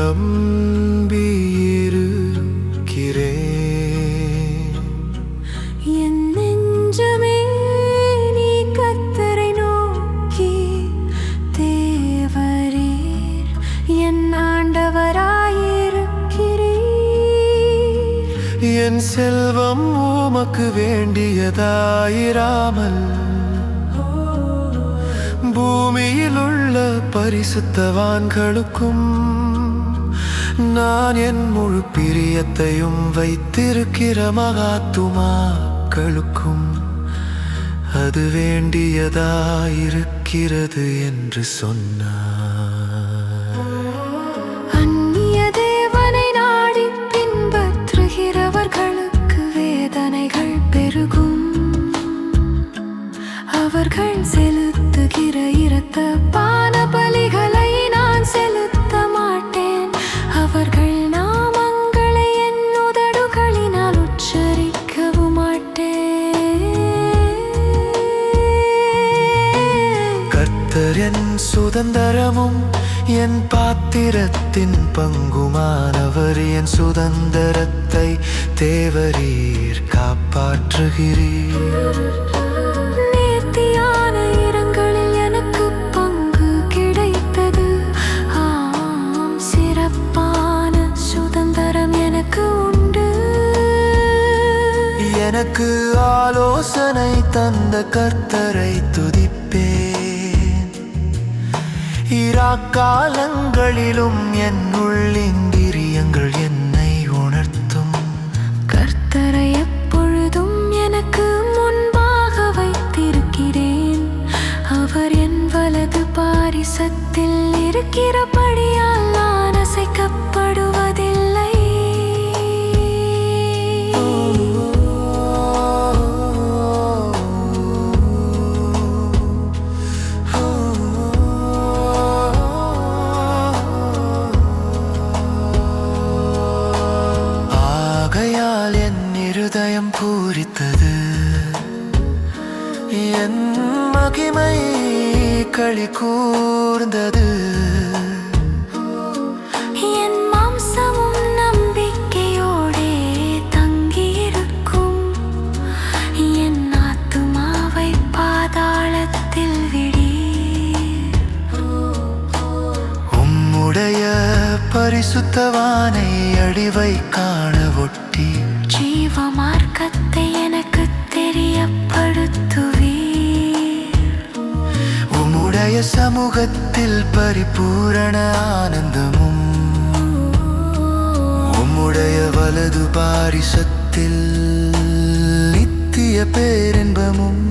நம்பியிருக்கிறேன். என் நெஞ்சமே நீ கர்த்தரை நோக்கி தேவரீர் என் ஆண்டவராயிருக்கிறீர். என் செல்வம் உமக்கு வேண்டியதாயிராமல் பூமியில் உள்ள பரிசுத்தவான்களுக்கும் நான் என் முழு பிரியத்தையும் வைத்திருக்கிற மகாத்துமாக்களுக்கும் அது வேண்டியதாயிருக்கிறது என்று சொன்னார். அந்நிய தேவனை நாடி பின்பற்றுகிறவர்களுக்கு வேதனைகள் பெருகும். அவர்கள் செலுத்துகிற இரத்த பான பலிகளை நான் செலுத்த மாட்டேன். அவர்கள் நாமங்களை என் உதடுகளினால் உச்சரிக்கவும் மாட்டேன். கர்த்தர் என் சுதந்திரமும் என் பாத்திரத்தின் பங்குமானவர். என் சுதந்திரத்தை தேவரீர் காப்பாற்றுகிறீர். நேர்த்தியான இரங்களில் எனக்கு பங்கு கிடைத்தது. ஆம், சிறப்பான சுதந்திரம் எனக்கு உண்டு. எனக்கு ஆலோசனை தந்த கர்த்தரை துதிப்பேன். இராக்காலங்களிலும் என் உள்ளிந்திரியங்கள் என்னை உணர்த்தும். கர்த்தரை எப்பொழுதும் எனக்கு முன்பாக வைத்திருக்கிறேன். அவர் என் வலது பாரிசத்தில் இருக்கிறபடியால் நான் அசைக்கப்படுவதில்லை. ஆகையால் என் இருதயம் பூரித்தது, என் மகிமை களி கூர்ந்தது. என் மாம்சமும் நம்பிக்கையோடே தங்கியிருக்கும். என் ஆத்துமாவை பாதாளத்தில் விடீர். உம்முடைய பரிசுத்தவானை அடிவை காண ஒட்டி ஜீவ மார்க்கத்தை எனக்கு தெரியப்படுத்துவீர். உம்முடைய சமூகத்தில் பரிபூரண ஆனந்தமும் உம்முடைய வலது பாரிசத்தில் நித்திய பேரின்பமும்